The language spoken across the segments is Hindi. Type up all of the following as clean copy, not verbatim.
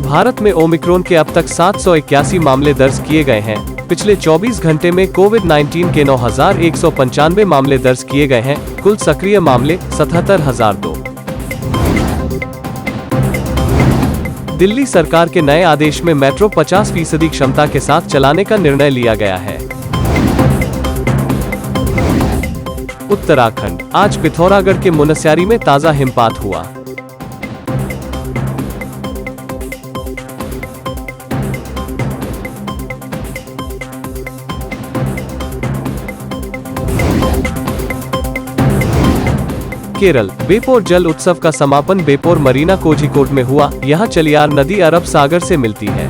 भारत में ओमिक्रॉन के अब तक 781 मामले दर्ज किए गए हैं। पिछले 24 घंटे में कोविड-19 के 9,195 मामले दर्ज किए गए हैं। कुल सक्रिय मामले 77,002। दिल्ली सरकार के नए आदेश में मेट्रो 50% क्षमता के साथ चलाने का निर्णय लिया गया है। उत्तराखंड, आज पिथौरागढ़ के मुनस्यारी में ताजा हिमपात हुआ। केरल, बेपोर जल उत्सव का समापन बेपोर मरीना कोझिकोड में हुआ। यहाँ चलियार नदी अरब सागर से मिलती है।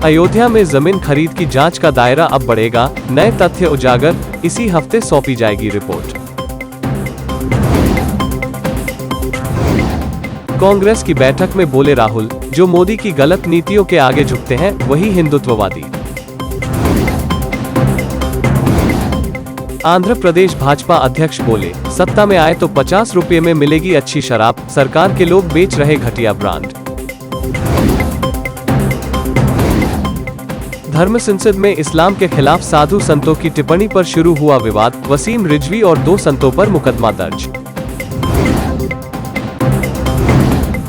अयोध्या में जमीन खरीद की जांच का दायरा अब बढ़ेगा, नए तथ्य उजागर, इसी हफ्ते सौंपी जाएगी रिपोर्ट। कांग्रेस की बैठक में बोले राहुल, जो मोदी की गलत नीतियों के आगे झुकते हैं वही हिंदुत्ववादी। आंध्र प्रदेश भाजपा अध्यक्ष बोले, सत्ता में आए तो 50 रुपये में मिलेगी अच्छी शराब, सरकार के लोग बेच रहे घटिया ब्रांड। धर्म संसद में इस्लाम के खिलाफ साधु संतों की टिप्पणी पर शुरू हुआ विवाद, वसीम रिजवी और 2 संतों पर मुकदमा दर्ज।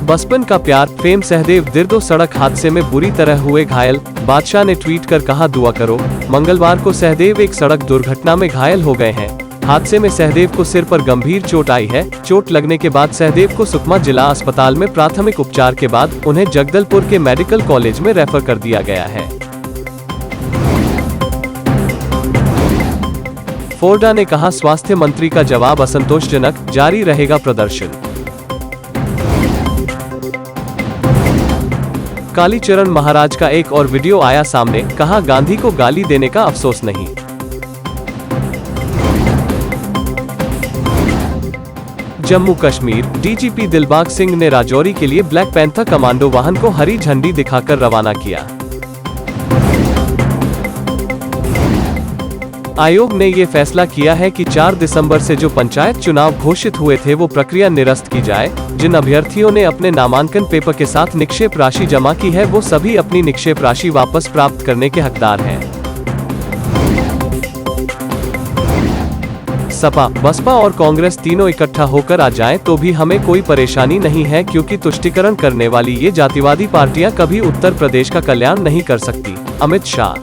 बचपन का प्यार, फेम सहदेव दिर्दो सड़क हादसे में बुरी तरह हुए घायल, बादशाह ने ट्वीट कर कहा दुआ करो। मंगलवार को सहदेव एक सड़क दुर्घटना में घायल हो गए हैं। हादसे में सहदेव को सिर पर गंभीर चोट आई है। चोट लगने के बाद सहदेव को सुकमा जिला अस्पताल में प्राथमिक उपचार के बाद उन्हें जगदलपुर के मेडिकल कॉलेज में रेफर कर दिया गया है। फोर्डा ने कहा, स्वास्थ्य मंत्री का जवाब असंतोषजनक, जारी रहेगा प्रदर्शन। कालीचरण महाराज का एक और वीडियो आया सामने, कहा गांधी को गाली देने का अफसोस नहीं। जम्मू कश्मीर, डीजीपी दिलबाग सिंह ने राजौरी के लिए ब्लैक पैंथर कमांडो वाहन को हरी झंडी दिखाकर रवाना किया। आयोग ने ये फैसला किया है कि 4 दिसंबर से जो पंचायत चुनाव घोषित हुए थे वो प्रक्रिया निरस्त की जाए। जिन अभ्यर्थियों ने अपने नामांकन पेपर के साथ निक्षेप राशि जमा की है वो सभी अपनी निक्षेप राशि वापस प्राप्त करने के हकदार हैं। सपा, बसपा और कांग्रेस तीनों इकट्ठा होकर आ जाएं तो भी हमें कोई परेशानी नहीं है, क्योंकि तुष्टीकरण करने वाली ये जातिवादी पार्टियां कभी उत्तर प्रदेश का कल्याण नहीं कर सकती। अमित शाह।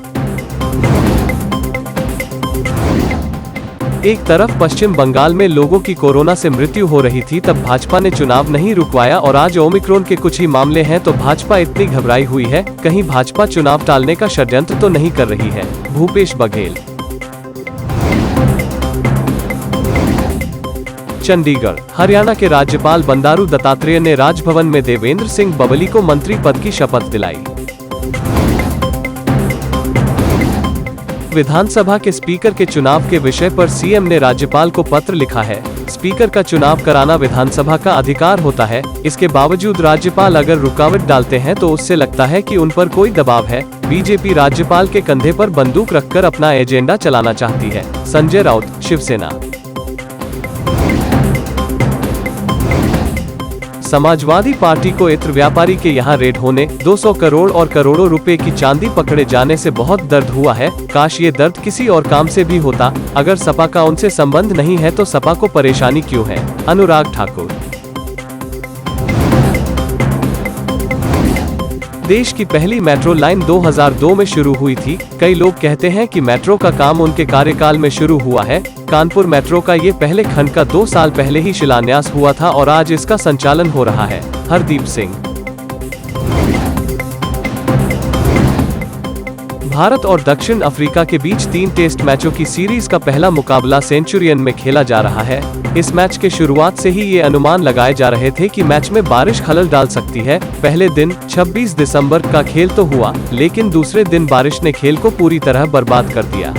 एक तरफ पश्चिम बंगाल में लोगों की कोरोना से मृत्यु हो रही थी, तब भाजपा ने चुनाव नहीं रुकवाया और आज ओमिक्रॉन के कुछ ही मामले हैं तो भाजपा इतनी घबराई हुई है। कहीं भाजपा चुनाव टालने का षड्यंत्र तो नहीं कर रही है। भूपेश बघेल। चंडीगढ़, हरियाणा के राज्यपाल बंडारू दत्तात्रेय ने राजभवन में देवेंद्र सिंह बबली को मंत्री पद की शपथ दिलाई। विधानसभा के स्पीकर के चुनाव के विषय पर सीएम ने राज्यपाल को पत्र लिखा है। स्पीकर का चुनाव कराना विधानसभा का अधिकार होता है, इसके बावजूद राज्यपाल अगर रुकावट डालते हैं तो उससे लगता है कि उन पर कोई दबाव है। बीजेपी राज्यपाल के कंधे पर बंदूक रखकर अपना एजेंडा चलाना चाहती है। संजय राउत, शिवसेना। समाजवादी पार्टी को इत्र व्यापारी के यहाँ रेड होने, 200 करोड़ और करोड़ों रुपए की चांदी पकड़े जाने से बहुत दर्द हुआ है। काश ये दर्द किसी और काम से भी होता। अगर सपा का उनसे संबंध नहीं है तो सपा को परेशानी क्यों है? अनुराग ठाकुर। देश की पहली मेट्रो लाइन 2002 में शुरू हुई थी। कई लोग कहते हैं कि मेट्रो का काम उनके कार्यकाल में शुरू हुआ है। कानपुर मेट्रो का ये पहले खंड का 2 साल पहले ही शिलान्यास हुआ था और आज इसका संचालन हो रहा है। हरदीप सिंह। भारत और दक्षिण अफ्रीका के बीच 3 टेस्ट मैचों की सीरीज का पहला मुकाबला सेंचुरियन में खेला जा रहा है। इस मैच के शुरुआत से ही ये अनुमान लगाए जा रहे थे कि मैच में बारिश खलल डाल सकती है। पहले दिन 26 दिसंबर का खेल तो हुआ, लेकिन दूसरे दिन बारिश ने खेल को पूरी तरह बर्बाद कर दिया।